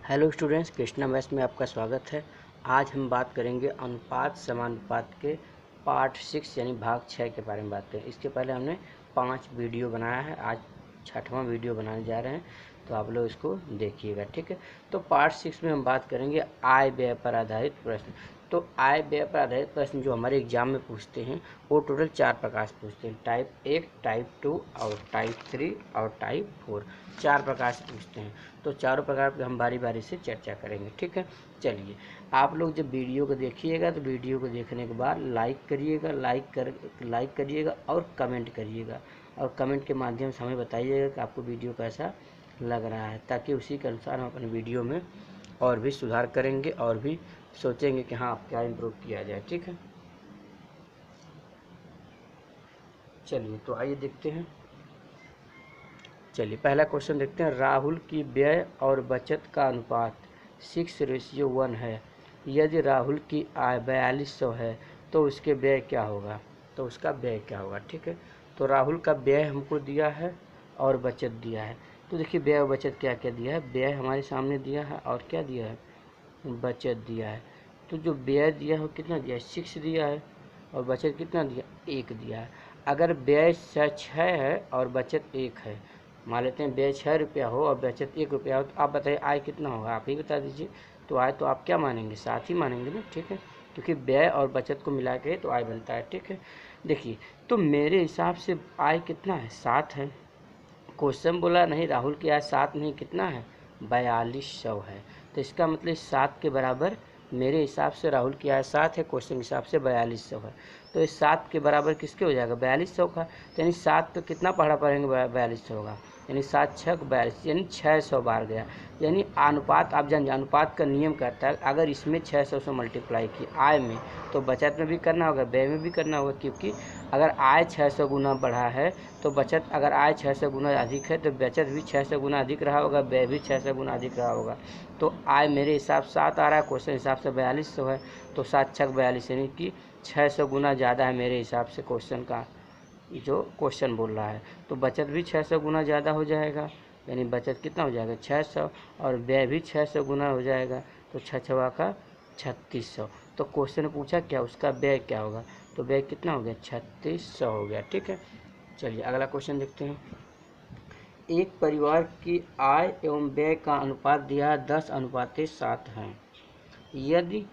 Hello students, Krishna maths में आपका स्वागत है। आज हम बात करेंगे अनुपात समानुपात के पार्ट 6 यानी भाग 6 के बारे में बात करें। इसके पहले हमने 5 वीडियो बनाया है, आज 6वां वीडियो बनाने जा रहे हैं, तो आप लोग इसको देखिएगा, ठीक है। तो पार्ट 6 में हम बात करेंगे आय व्यय पर आधारित प्रश्न। तो आय व्यय पर आधारित प्रश्न जो हमारे एग्जाम में पूछते हैं वो टोटल 4 प्रकार से पूछते हैं, टाइप 1, टाइप 2 और टाइप 3 और टाइप 4। 4 प्रकार से पूछते हैं, तो चारों प्रकार पर हम बारी बारी से चर्चा करेंगे, ठीक है। चलिए, आप लोग जब वीडियो को देखिएगा तो वीडियो को देखने के बाद लाइक करिएगा, लाइक करिएगा और कमेंट करिएगा, और कमेंट के माध्यम से हमें बताइएगा कि आपको वीडियो कैसा लग रहा है, ताकि उसी के अनुसार हम अपने वीडियो में और भी सुधार करेंगे और भी सोचेंगे कि हाँ क्या इम्प्रूव किया जाए, ठीक है। चलिए, तो आइए देखते हैं। चलिए, पहला क्वेश्चन देखते हैं। राहुल की व्यय और बचत का अनुपात 6:1 है। यदि राहुल की आय 4200 है तो उसके व्यय क्या होगा, तो उसका व्यय क्या होगा, ठीक है। तो राहुल का व्यय हमको दिया है और बचत दिया है। तो देखिए, व्यय और बचत क्या क्या दिया है। व्यय हमारे सामने दिया है और क्या दिया है, बचत दिया है। तो जो व्यय दिया है वो कितना दिया है, 6 दिया है, और बचत कितना दिया, 1 दिया है। अगर व्यय 6 है और बचत 1 है, मान लेते हैं व्यय 6 रुपया हो और बचत 1 रुपया हो, तो आप बताइए आय कितना होगा, आप ही बता दीजिए। तो आय तो आप क्या मानेंगे, 7 ही मानेंगे ना, ठीक है, क्योंकि व्यय और बचत को मिला के तो आय बनता है, ठीक है। देखिए, तो मेरे हिसाब से आय कितना है, 7 है। क्वेश्चन बोला नहीं राहुल की आय 7 नहीं, कितना है, 4200 है। तो इसका मतलब 7 के बराबर मेरे हिसाब से राहुल की आय 7 है, क्वेश्चन के हिसाब से 4200 है। तो इस 7 के बराबर किसके हो जाएगा, 4200 का। तो यानी 7 तो कितना पढ़ा पड़ेंगे, 4200 होगा, यानी 7 6 42, यानी 600 बार गया। यानी अनुपात आप जान, अनुपात का नियम कहता है अगर इसमें 600 से मल्टीप्लाई की आय में, तो बचत में भी करना होगा, व्यय में भी करना होगा, क्योंकि अगर आय 600 गुना बढ़ा है तो बचत, अगर आय 600 गुना अधिक है तो बचत भी 600 गुना अधिक रहा होगा, व्यय भी 600 गुना अधिक रहा होगा। तो आय मेरे हिसाब से 7 आ रहा है, क्वेश्चन हिसाब से 4200 है, तो 7 6 42, यानी कि 600 गुना ज़्यादा है मेरे हिसाब से क्वेश्चन का, जो क्वेश्चन बोल रहा है। तो बचत भी 600 गुना ज़्यादा हो जाएगा, यानी बचत कितना हो जाएगा, 600, और व्यय भी 600 गुना हो जाएगा, तो 6 6 का 3600। तो क्वेश्चन ने पूछा क्या, उसका व्यय क्या होगा, तो व्यय कितना हो गया, 3600 हो गया, ठीक है। चलिए, अगला क्वेश्चन देखते हैं। एक परिवार की आय एवं व्यय का अनुपात दिया 10:7 है। यदि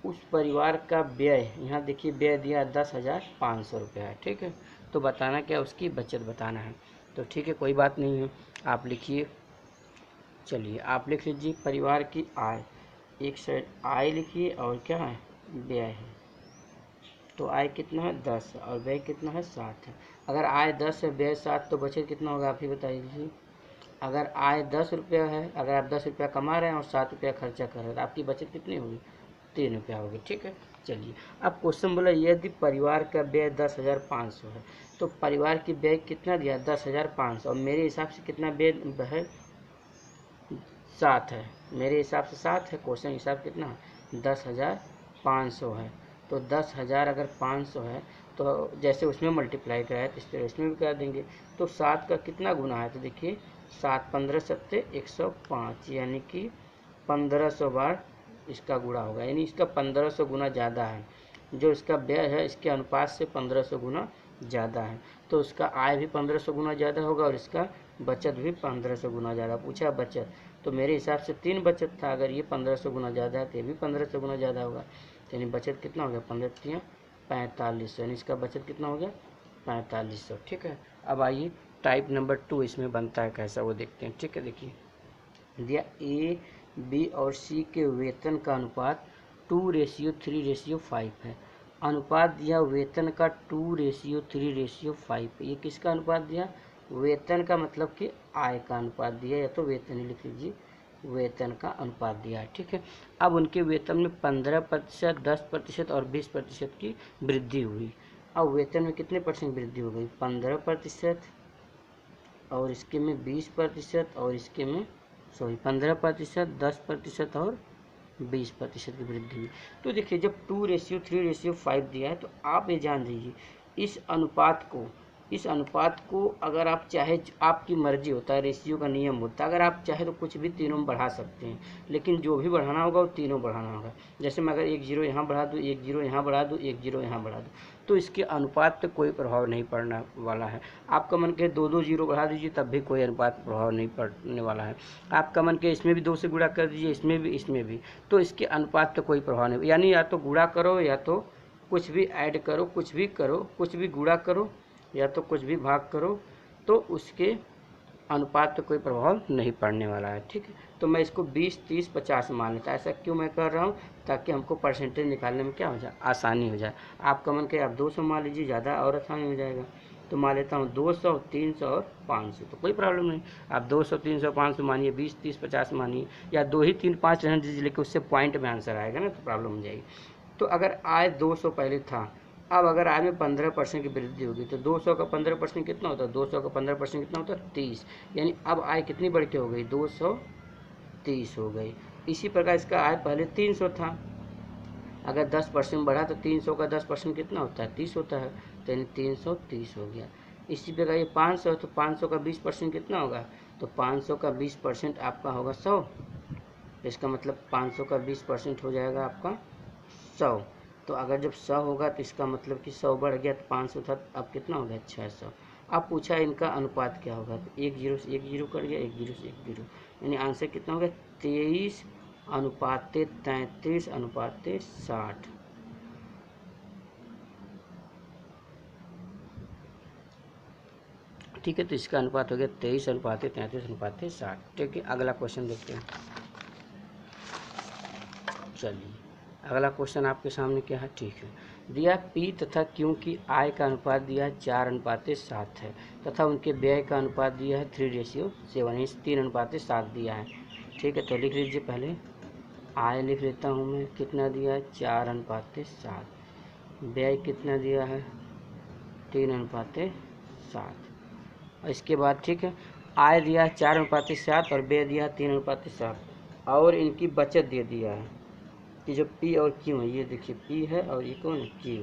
उस परिवार का व्यय, यहाँ देखिए व्यय दिया 10,500 रुपया है, ठीक है। तो बताना क्या, उसकी बचत बताना है। तो ठीक है, कोई बात नहीं है, आप लिखिए। चलिए, आप लिख लीजिए परिवार की आय, एक साइड आय लिखिए और क्या है, व्यय है। तो आय कितना है, 10 है, और व्यय कितना है, 7 है। अगर आय 10 है, व्यय 7, तो बचत कितना होगा, आप ही बताइए। अगर आय 10 रुपया है, अगर आप 10 रुपया कमा रहे हैं और 7 रुपया खर्चा कर रहे हैं, तो आपकी बचत कितनी होगी, 3 रुपया होगी, ठीक है। चलिए, अब क्वेश्चन बोला यदि परिवार का व्यय 10,500 है, तो परिवार की व्यय कितना दिया, 10,500, और मेरे हिसाब से कितना व्यय है, 7 है, मेरे हिसाब से 7 है, क्वेश्चन हिसाब कितना है, 10,500 है। तो 10,000 अगर 500 है, तो जैसे उसमें मल्टीप्लाई कराया तो इस तरह इसमें भी कर देंगे। तो 7 का कितना गुना है, तो देखिए 7 15 7 105, यानी कि 1500 बार इसका गुणा होगा, यानी इसका 1500 गुना ज़्यादा है। जो इसका व्यय है इसके अनुपात से 1500 गुना ज़्यादा है, तो उसका आय भी 1500 गुना ज़्यादा होगा और इसका बचत भी 1500 गुना ज़्यादा। पूछा बचत, तो मेरे हिसाब से 3 बचत था, अगर ये 1500 गुना ज़्यादा है तो ये भी 1500 गुना ज़्यादा होगा, यानी बचत कितना हो गया, 15 4500, यानी इसका बचत कितना हो गया, 4500, ठीक है। अब आइए टाइप नंबर 2 इसमें बनता है कैसा, वो देखते हैं, ठीक है। देखिए दिया ए बी और सी के वेतन का अनुपात 2:3:5 है। अनुपात दिया वेतन का 2:3:5 है। ये किसका अनुपात दिया, वेतन का, मतलब कि आय का अनुपात दिया, या तो वेतन ही लिख लीजिए, वेतन का अनुपात दिया है, ठीक है। अब उनके वेतन में 15%, 10% और 20% की वृद्धि हुई। अब वेतन में कितने परसेंट वृद्धि हो गई, 15%, और इसके में 20%, और इसके में 15%, 10% और 20% की वृद्धि हुई। तो देखिए, जब 2:3:5 दिया है, तो आप ये जान लीजिए इस अनुपात को इस अनुपात को अगर आप चाहे, आपकी मर्जी होता है, रेशियो का नियम होता है, अगर आप चाहे तो कुछ भी तीनों में बढ़ा सकते हैं, लेकिन जो भी बढ़ाना होगा वो तीनों बढ़ाना होगा। जैसे मैं अगर 1 0 यहाँ बढ़ा दूँ, 1 0 यहाँ बढ़ा दूँ, 1 0 यहाँ बढ़ा दूँ, तो इसके अनुपात पे कोई प्रभाव नहीं पड़ने वाला है। आपका मन के 2 2 0 बढ़ा दीजिए तब भी कोई अनुपात प्रभाव नहीं पड़ने वाला है। आपका मन के इसमें भी 2 से गुणा कर दीजिए, इसमें भी, तो इसके अनुपात पे कोई प्रभाव नहीं, यानी या तो गुणा करो या तो कुछ भी ऐड करो, कुछ भी करो, कुछ भी गुणा करो या तो कुछ भी भाग करो, तो उसके अनुपात पे कोई प्रभाव नहीं पड़ने वाला है। ठीक है, तो मैं इसको 20 30 50 मान लेता। ऐसा क्यों मैं कर रहा हूँ? ताकि हमको परसेंटेज निकालने में क्या हो जाए, आसानी हो जाए। आपका मन के आप 200 मान लीजिए, ज़्यादा और आसानी हो जाएगा। तो मान लेता हूँ 200 300 और 500, तो कोई प्रॉब्लम नहीं। आप 200 300 500 मानिए, 20 30 50 मानिए, या 2 ही 3 5 रहने दीजिए, लेकिन उससे पॉइंट में आंसर आएगा ना, तो प्रॉब्लम हो जाएगी। तो अगर आय 200 पहले था, अब अगर आय में 15% की वृद्धि होगी तो 200 का 15% कितना होता है? 200 का 15% कितना होता है? 30। यानी अब आय कितनी बढ़ के हो गई? 230 हो गई। इसी प्रकार इसका आय पहले 300 था, अगर 10% बढ़ा तो 300 का 10% कितना होता है? 30 होता है, तो यानी 330 हो गया। इसी प्रकार ये 500 है, तो 500 का 20% कितना होगा? तो 500 का 20% आपका होगा 100। इसका मतलब 500 का 20% हो जाएगा आपका 100। तो अगर जब 100 होगा तो इसका मतलब कि 100 बढ़ गया, तो 500 था, अब कितना हो गया? 600। अब पूछा इनका अनुपात क्या होगा, तो 1 0 से 1 0 कट गया, 1 0 से 1 0, यानी आंसर कितना हो गया? 23:33:60। ठीक है, तो इसका अनुपात हो गया 23:33:60। ठीक है, अगला क्वेश्चन देखते हैं। चलिए, अगला क्वेश्चन आपके सामने क्या है? ठीक है, दिया P तथा Q की आय का अनुपात दिया है 4:7 है, तथा उनके व्यय का अनुपात दिया है 3:7, 3:7 दिया है। ठीक है, तो लिख लीजिए, पहले आय लिख लेता हूँ मैं, कितना दिया है? 4:7। व्यय कितना दिया है? 3:7। और इसके बाद ठीक है, आय दिया है 4:7 और व्यय दिया है 3:7, और इनकी बचत दे दिया है कि जो P और Q है, ये देखिए P है और ये कौन है? Q।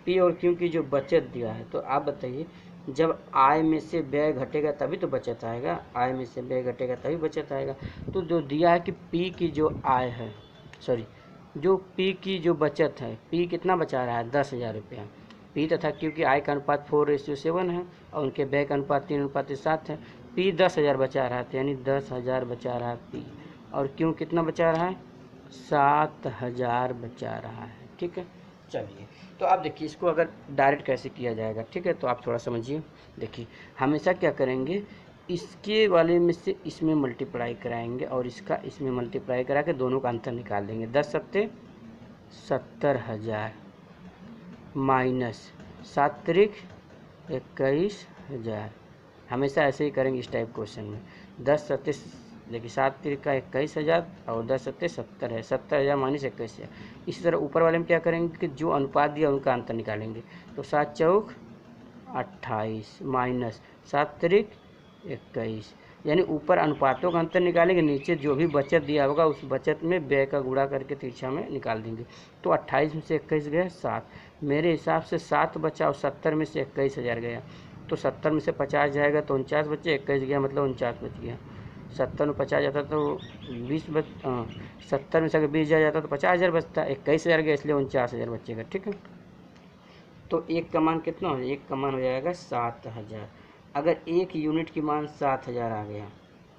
P और Q की जो बचत दिया है, तो आप बताइए, जब आय में से व्यय घटेगा तभी तो बचत आएगा, आय में से व्यय घटेगा तभी बचत आएगा। तो जो दिया है कि P की जो आय है, सॉरी, जो P की जो बचत है, P कितना बचा रहा है? 10,000 रुपया। P तथा Q की आय का अनुपात 4:7 है और उनके व्यय का अनुपात 3:7 है। P 10,000 बचा रहा है, तो यानी 10,000 बचा रहा है P, और Q कितना बचा रहा है? 7,000 बचा रहा है। ठीक है, चलिए, तो आप देखिए इसको अगर डायरेक्ट कैसे किया जाएगा। ठीक है, तो आप थोड़ा समझिए। देखिए, हमेशा क्या करेंगे, इसके वाले में से इसमें मल्टीप्लाई कराएंगे और इसका इसमें मल्टीप्लाई करा के दोनों का अंतर निकाल देंगे। 10 सत्ते 70,000 माइनस 7 त्रिक 21,000। हमेशा ऐसे ही करेंगे इस टाइप क्वेश्चन में। 10 सत्ते, देखिए 7 त्रिक का 21,000 और 10 सत्ते 70 है, 70,000 माइनस 21,000। इसी तरह ऊपर वाले में क्या करेंगे कि जो अनुपात दिया उनका अंतर निकालेंगे। तो 7 चौक 28 माइनस 7 त्रिक 21, यानी ऊपर अनुपातों का अंतर निकालेंगे, नीचे जो भी बचत दिया होगा उस बचत में व्यय का गुणा करके तिरछा में निकाल देंगे। तो 28 में से 21 गया 7, मेरे हिसाब से 7 बचा और 70 में से 21,000 गया, तो 70 में से 50 जाएगा तो 49 बचे, 21 गया मतलब 49 बच गया। 70 में 50 जाता तो 20 70 में से अगर 20 जाता तो 50,000 बचता, 21,000 गया इसलिए 49,000 बचेगा। ठीक है, तो एक का मान कितना हो जाएगा? एक का मान हो जाएगा 7,000। अगर एक यूनिट की मान 7,000 आ गया,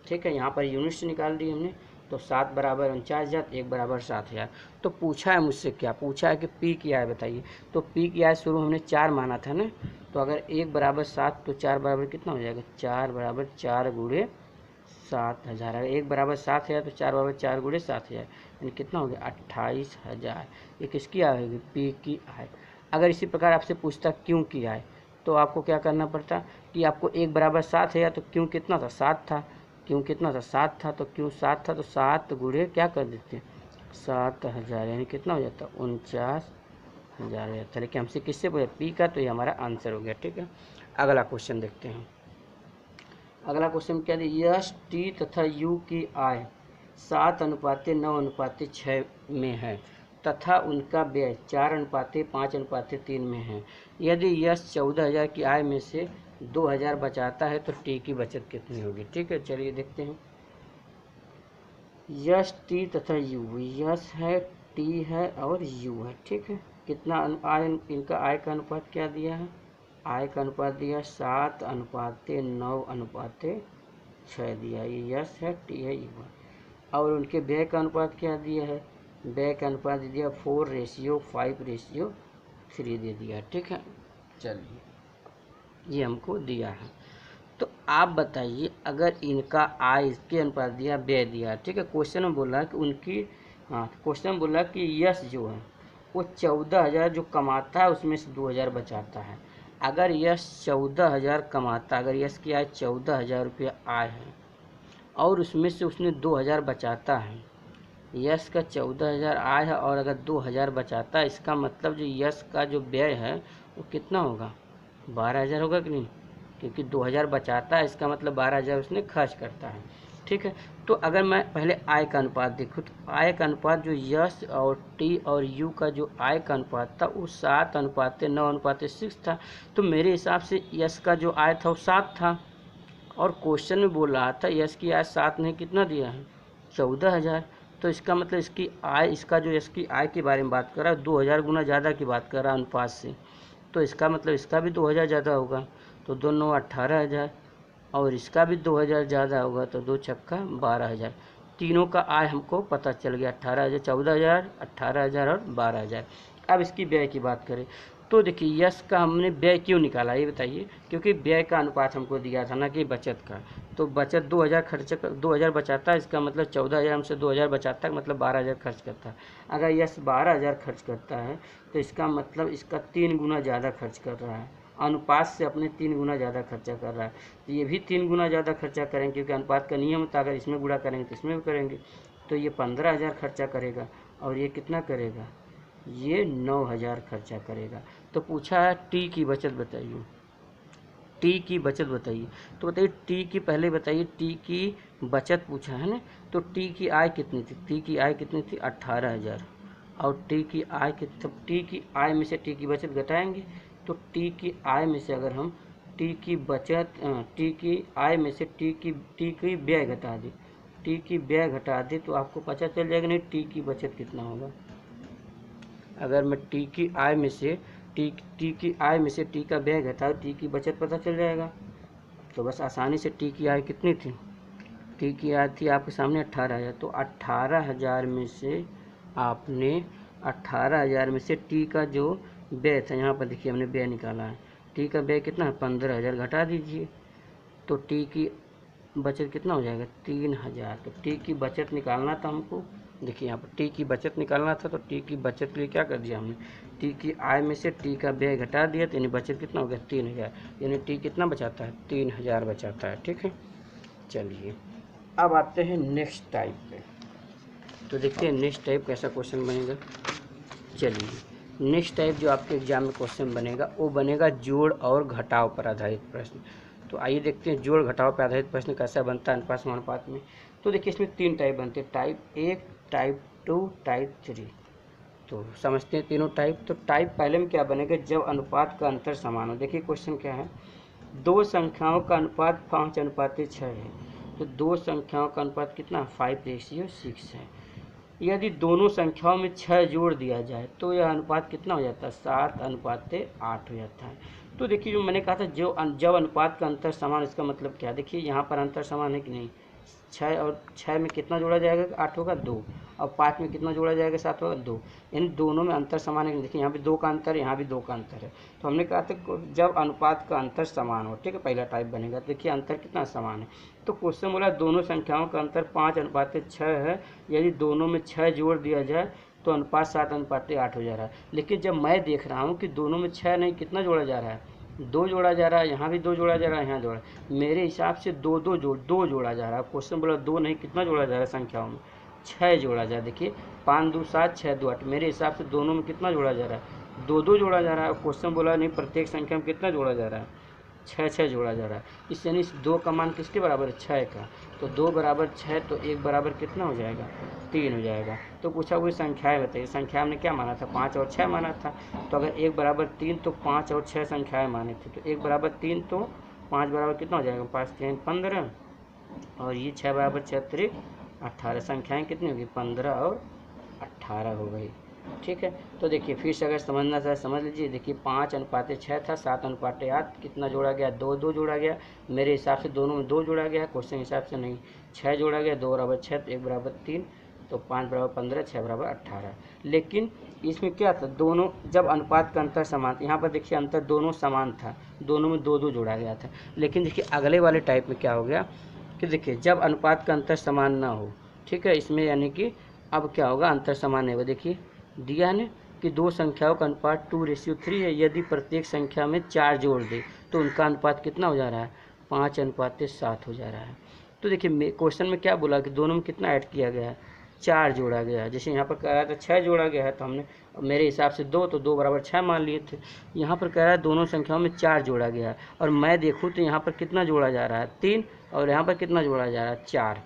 ठीक है, यहाँ पर यूनिट से निकाल दी हमने, तो 7 बराबर 49,000, 1 बराबर 7,000। तो पूछा है मुझसे, क्या पूछा है कि P की आय बताइए। तो P की आय शुरू हमने 4 माना था ना, तो अगर 1 बराबर 7 तो 4 बराबर कितना हो जाएगा? 4 बराबर 4 गुणे 7,000। अगर 1 बराबर 7,000 तो 4 बराबर 4 गुणे 7,000, यानी कितना हो गया? 28,000। ये किसकी आय होगी? P की आय। अगर इसी प्रकार आपसे पूछता क्यों की आय, तो आपको क्या करना पड़ता कि आपको 1 बराबर 7,000 तो क्यों कितना था? 7 था। क्यों कितना था? 7 था, तो क्यों 7 था, तो 7 गुणे क्या कर देते हैं? 7,000, यानी कितना हो जाता? 49,000 हो जाता। लेकिन हमसे किससे पूछा? P का, तो ये हमारा आंसर हो गया। ठीक है, अगला क्वेश्चन देखते हैं। अगला क्वेश्चन क्या है? यश T तथा U की आय 7:9:6 में है, तथा उनका व्यय 4:5:3 में है। यदि यश 14,000 की आय में से 2,000 बचाता है तो टी की बचत कितनी होगी। ठीक है, चलिए देखते हैं। यश, टी तथा यू, यश है, टी है और यू है। ठीक है, कितना आय, इनका आय का अनुपात क्या दिया है, आय का अनुपात दिया 7:9:6 दिया। ये यश है, टी है, यू है। और उनके व्यय का अनुपात क्या दिया है, व्यय का अनुपात दिया 4:5:3 दे दिया। ठीक है, चलिए ये हमको दिया है। तो आप बताइए, अगर इनका आय इसके अनुपात दिया, व्यय दिया। ठीक है, क्वेश्चन में बोला कि उनकी, हाँ क्वेश्चन में बोला कि यश जो है वो 14,000 जो कमाता है उसमें से 2,000 बचाता है। अगर यश 14,000 कमाता, अगर यश की आय 14,000 रुपये आय है और उसमें से उसने 2,000 बचाता है, यश का 14,000 आय है और अगर 2,000 बचाता है, इसका मतलब जो यश का जो व्यय है वो कितना होगा, 12,000 होगा कि नहीं, क्योंकि 2,000 बचाता है, इसका मतलब 12,000 उसने खर्च करता है। ठीक है, तो अगर मैं पहले आय का अनुपात देखूँ तो आय का अनुपात जो यश और टी और यू का जो आय का अनुपात था वो 7:9:6 था। तो मेरे हिसाब से यश का जो आय था वो 7 था और क्वेश्चन में बोल रहा था यश की आय 7 ने कितना दिया है, 14,000। तो इसका मतलब इसकी आय, इसका जो यश की आय के बारे में बात कर रहा है 2,000 गुना ज़्यादा की बात कर रहा है अनुपात से, तो इसका मतलब इसका भी 2,000 ज़्यादा होगा, तो 2 9 18,000 और इसका भी 2,000 ज़्यादा होगा, तो 2 छक्का 12,000। तीनों का आय हमको पता चल गया, 18,000, 14,000, 18,000 और 12,000। अब इसकी व्यय की बात करें तो देखिए यश का हमने व्यय क्यों निकाला ये बताइए, क्योंकि व्यय का अनुपात हमको दिया था ना कि बचत का, तो बचत 2,000 खर्च 2,000 बचाता है, इसका मतलब 14,000 हमसे 2,000 बचाता है, मतलब 12,000 खर्च करता है। अगर यश 12,000 खर्च करता है तो इसका मतलब इसका 3 गुना ज़्यादा खर्च कर रहा है, अनुपात से अपने 3 गुना ज़्यादा खर्चा कर रहा है। तो ये भी 3 गुना ज़्यादा खर्चा करेंगे, क्योंकि अनुपात का नियम था, अगर इसमें गुणा करेंगे तो इसमें भी करेंगे। तो ये 15,000 खर्चा करेगा और ये कितना करेगा, ये 9,000 खर्चा करेगा। तो पूछा है टी की बचत बताइए, टी की बचत बताइए। तो बताइए टी की, पहले बताइए टी की बचत पूछा है ना, तो टी की आय कितनी थी, टी की आय कितनी थी 18,000 और टी की आय कितनी, टी की आय में से टी की बचत घटाएंगे, तो टी की आय में से अगर हम टी की बचत, टी की आय में से टी की व्यय घटा दें, टी की व्यय घटा दें तो आपको पता चल जाएगा नहीं टी की बचत कितना होगा। अगर मैं टी की आय में से टी की आय में से टी का व्यय घटाऊँ, टी की बचत पता चल जाएगा। तो बस आसानी से टी की आय कितनी थी, टी की आय थी आपके सामने 18,000, तो 18,000 में से आपने 18,000 में से टी का जो व्यय था, यहाँ पर देखिए हमने व्यय निकाला है, टी का व्यय कितना है 15,000 घटा दीजिए, तो टी की बचत कितना हो जाएगा 3,000। तो टी की बचत निकालना था हमको, देखिए यहाँ पर टी की बचत निकालना था, तो टी की बचत के लिए क्या कर दिया हमने, टी की आय में से टी का व्यय घटा दिया, तो यानी बचत कितना हो गया 3,000, यानी टी कितना बचाता है 3,000 बचाता है। ठीक है, चलिए अब आते हैं नेक्स्ट टाइप पे। तो देखते हैं नेक्स्ट टाइप कैसा क्वेश्चन बनेगा। चलिए नेक्स्ट टाइप जो आपके एग्जाम में क्वेश्चन बनेगा वो बनेगा जोड़ और घटाव पर आधारित प्रश्न। तो आइए देखते हैं जोड़ घटाव पर आधारित प्रश्न कैसा बनता है अनुपात समानुपात में। तो देखिए इसमें 3 टाइप बनते हैं, टाइप 1, टाइप 2, टाइप 3। तो समझते हैं तीनों टाइप। तो टाइप पहले में क्या बनेगा, जब अनुपात का अंतर समान हो। देखिए क्वेश्चन क्या है, दो संख्याओं का अनुपात 5:6 है, तो दो संख्याओं का अनुपात कितना 5:6 है। यदि दोनों संख्याओं में 6 जोड़ दिया जाए तो यह अनुपात कितना हो जाता है 7:8 हो जाता है। तो देखिए जो मैंने कहा था जब अनुपात का अंतर समान, इसका मतलब क्या, देखिए यहाँ पर अंतर समान है कि नहीं, 6 और 6 में कितना जोड़ा जाएगा 8 होगा 2, और 5 में कितना जोड़ा जाएगा 7 होगा 2, यानी दोनों में अंतर समान है। देखिए यहाँ भी 2 का अंतर है, यहाँ भी 2 का अंतर है। तो हमने कहा था जब अनुपात का अंतर समान हो, ठीक है, पहला टाइप बनेगा। देखिए अंतर कितना समान है, तो क्वेश्चन बोला दोनों संख्याओं का अंतर 5:6 है, यदि दोनों में 6 जोड़ दिया जाए तो अनुपात 7:8 हो जा रहा है। लेकिन जब मैं देख रहा हूँ कि दोनों में 6 नहीं, कितना जोड़ा जा रहा है 2 जोड़ा जा रहा है, यहाँ भी 2 जोड़ा जा रहा है, यहाँ जोड़ा, मेरे हिसाब से 2 जोड़ा जा रहा है। क्वेश्चन बोला 2 नहीं, कितना जोड़ा जा रहा है संख्याओं में 6 जोड़ा जा रहा है। देखिए 5 2 7 6 2 8, मेरे हिसाब से दोनों में कितना जोड़ा जा रहा है 2 जोड़ा जा रहा है। क्वेश्चन बोला नहीं प्रत्येक संख्या में कितना जोड़ा जा रहा है छः छः जोड़ा जा रहा है। इस यानी इस 2 का मान किसके बराबर है, 6 का। तो 2 बराबर 6, तो 1 बराबर कितना हो जाएगा, 3 हो जाएगा। तो पूछा हुई संख्याएं बताइए। संख्या हमने क्या माना था, 5 और 6 माना था। तो अगर 1 बराबर 3 तो 5 और 6 संख्याएं माने थे। तो 1 बराबर 3 तो 5 बराबर कितना हो जाएगा, 5 3 15, और ये 6 बराबर 6 3 18। संख्याएँ कितनी होगी, 15 और 18 हो गई। ठीक है। तो देखिए फिर से अगर समझना चाहे समझ लीजिए। देखिए 5:6 था, 7:8 कितना जोड़ा गया, 2 2 जोड़ा गया। मेरे हिसाब से दोनों में 2 जोड़ा गया, क्वेश्चन हिसाब से नहीं। 6 जोड़ा गया, 2 बराबर 6 तो 1 बराबर 3, तो 5 बराबर 15, 6 बराबर 18। लेकिन इसमें क्या था, दोनों जब अनुपात का अंतर समान, यहाँ पर देखिए अंतर दोनों समान था, दोनों में 2 2 जोड़ा गया था। लेकिन देखिए अगले वाले टाइप में क्या हो गया कि देखिए जब अनुपात का अंतर समान ना हो, ठीक है, इसमें यानी कि अब क्या होगा, अंतर समान है। वो देखिए दिया है ना कि 2 संख्याओं का अनुपात 2:3 है। यदि प्रत्येक संख्या में 4 जोड़ दे तो उनका अनुपात कितना हो जा रहा है, 5:7 हो जा रहा है। तो देखिए क्वेश्चन में क्या बोला कि दोनों में कितना ऐड किया गया है, 4 जोड़ा गया है। जैसे यहाँ पर कह रहा था 6 जोड़ा गया है, तो हमने मेरे हिसाब से 2, तो 2 बराबर 6 मान लिए थे। यहाँ पर कह रहा है दोनों संख्याओं में 4 जोड़ा गया है, और मैं देखूँ तो यहाँ पर कितना जोड़ा जा रहा है, 3, और यहाँ पर कितना जोड़ा जा रहा है, 4।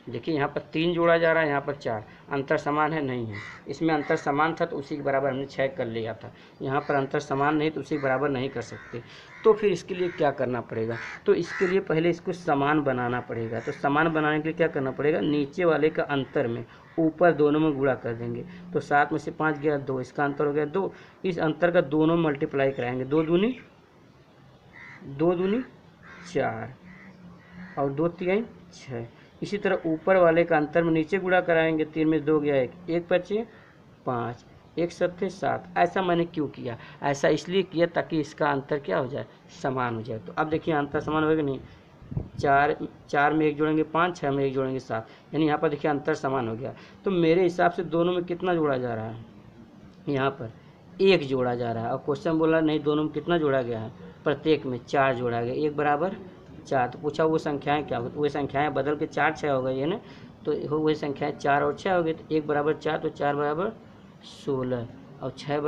देखिए यहाँ पर 3 जोड़ा जा रहा है, यहाँ पर 4। अंतर समान है, नहीं है। इसमें अंतर समान था तो उसी के बराबर हमने 6 कर लिया था। यहाँ पर अंतर समान नहीं तो उसी के बराबर नहीं कर सकते। तो फिर इसके लिए क्या करना पड़ेगा, तो इसके लिए पहले इसको समान बनाना पड़ेगा। तो समान बनाने के लिए क्या करना पड़ेगा, नीचे वाले का अंतर में ऊपर दोनों में गुणा कर देंगे। तो 7 में से 5 गया 2, इसका अंतर हो गया 2। इस अंतर का दोनों मल्टीप्लाई कराएंगे, 2 दूनी 4 और 2 3 6। इसी तरह ऊपर वाले का अंतर में नीचे गुणा कराएंगे, 3 में 2 गया 1, 1 5 5, 1 7 7। ऐसा मैंने क्यों किया, ऐसा इसलिए किया ताकि इसका अंतर क्या हो जाए, समान हो जाए। तो अब देखिए अंतर समान होगा नहीं, 4 में 1 जोड़ेंगे 5, 6 में 1 जोड़ेंगे 7, यानी यहाँ पर देखिए अंतर समान हो गया। तो मेरे हिसाब से दोनों में कितना जोड़ा जा रहा है, यहाँ पर 1 जोड़ा जा रहा है। और क्वेश्चन बोला नहीं दोनों में कितना जोड़ा गया है, प्रत्येक में 4 जोड़ा गया, 1 बराबर 4। तो पूछा वो संख्याएं क्या होगी, तो वही संख्याएं बदल के 4 6 हो गई है ना। तो वही संख्याएं 4 और 6 हो गई। तो 1 बराबर 4, तो 4 बराबर 16, और 6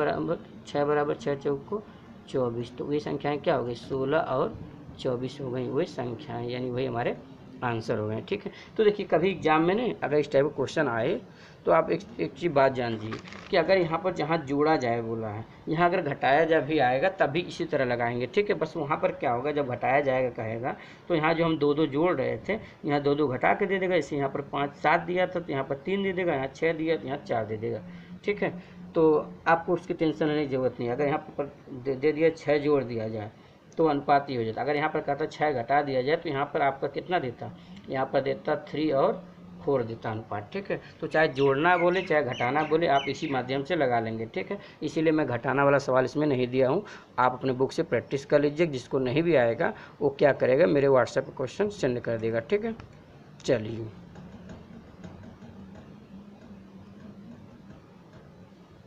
बराबर 6 चौक को 24। तो वही संख्याएं क्या हो गई, 16 और 24 हो गई वही संख्याएं, यानी वही हमारे आंसर हो गए। ठीक है। तो देखिए कभी एग्जाम में ना अगर इस टाइप का क्वेश्चन आए तो आप एक चीज़ बात जान लीजिए कि अगर यहाँ पर जहाँ जोड़ा जाए बोला है, यहाँ अगर घटाया जब भी आएगा तभी इसी तरह लगाएंगे। ठीक है। बस वहाँ पर क्या होगा, जब घटाया जाएगा कहेगा तो यहाँ जो हम 2 2 जोड़ रहे थे, यहाँ 2 2 घटा के दे देगा। इसे यहाँ पर 5 7 दिया था तो यहाँ पर 3 दे देगा, यहाँ 6 दिया तो यहाँ 4 दे देगा। ठीक है। तो आपको उसकी टेंशन लेने की जरूरत नहीं। अगर यहाँ पर दे दिया 6 जोड़ दिया जाए तो अनुपात ही हो जाता। अगर यहाँ पर कहता 6 घटा दिया जाए तो यहाँ पर आपका कितना देता, यहाँ पर देता 3 और 4 देता अनुपात। ठीक है। तो चाहे जोड़ना बोले चाहे घटाना बोले आप इसी माध्यम से लगा लेंगे। ठीक है। इसीलिए मैं घटाना वाला सवाल इसमें नहीं दिया हूँ। आप अपने बुक से प्रैक्टिस कर लीजिए। जिसको नहीं भी आएगा वो क्या करेगा, मेरे व्हाट्सएप पर क्वेश्चन सेंड कर देगा। ठीक है।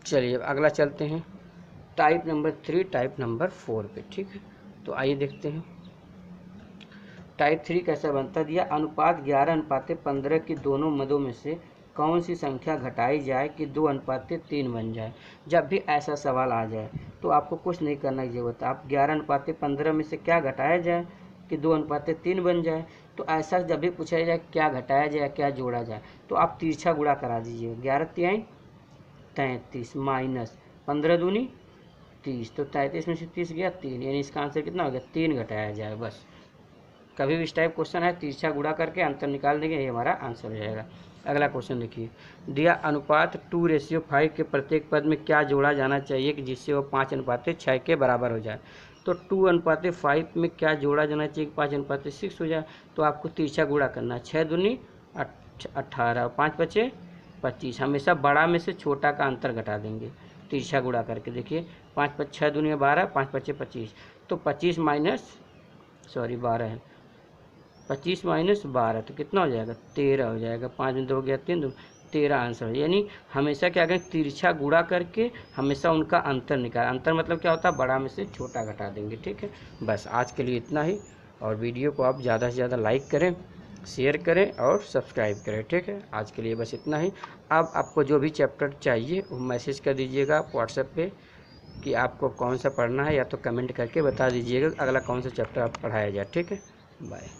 चलिए अगला चलते हैं टाइप नंबर 3 टाइप नंबर 4 पे। ठीक है। तो आइए देखते हैं टाइप 3 कैसा बनता दिया। अनुपात 11:15 की दोनों मदों में से कौन सी संख्या घटाई जाए कि 2:3 बन जाए। जब भी ऐसा सवाल आ जाए तो आपको कुछ नहीं करने की जरूरत है। आप 11:15 में से क्या घटाया जाए कि 2:3 बन जाए। तो ऐसा जब भी पूछा जाए क्या घटाया जाए क्या जोड़ा जाए तो आप तिरछा गुणा करा दीजिए। 11 3 33 माइनस 15 दूनी 30, तो 33 में से 30 गया 3, यानी इसका आंसर कितना हो गया, 3 घटाया जाए। बस कभी भी इस टाइप क्वेश्चन है तिरछा गुणा करके अंतर निकाल देंगे, ये हमारा आंसर हो जाएगा। अगला क्वेश्चन देखिए। दिया अनुपात 2:5 के प्रत्येक पद में क्या जोड़ा जाना चाहिए कि जिससे वो 5:6 के बराबर हो जाए। तो 2:5 में क्या जोड़ा जाना चाहिए कि 5:6 हो जाए। तो आपको तिरछा गुणा करना है। 6 दूनी 18 और 5 बचे 25। हमेशा बड़ा में से छोटा का अंतर घटा देंगे तिरछा गुणा करके। देखिए 5 6 दूनी 12, 5 5 25, तो 25 माइनस 12 है, 25 माइनस 12 तो कितना हो जाएगा, 13 हो जाएगा। 5 में 2 गया 3, 13 आंसर है। यानी हमेशा क्या करें, तिरछा गुणा करके हमेशा उनका अंतर निकाल। अंतर मतलब क्या होता है, बड़ा में से छोटा घटा देंगे। ठीक है। बस आज के लिए इतना ही, और वीडियो को आप ज़्यादा से ज़्यादा लाइक करें, शेयर करें और सब्सक्राइब करें। ठीक है। आज के लिए बस इतना ही। अब आपको जो भी चैप्टर चाहिए वो मैसेज कर दीजिएगा आप व्हाट्सएप पे, कि आपको कौन सा पढ़ना है, या तो कमेंट करके बता दीजिएगा अगला कौन सा चैप्टर आप पढ़ाया जाए। ठीक है, बाय।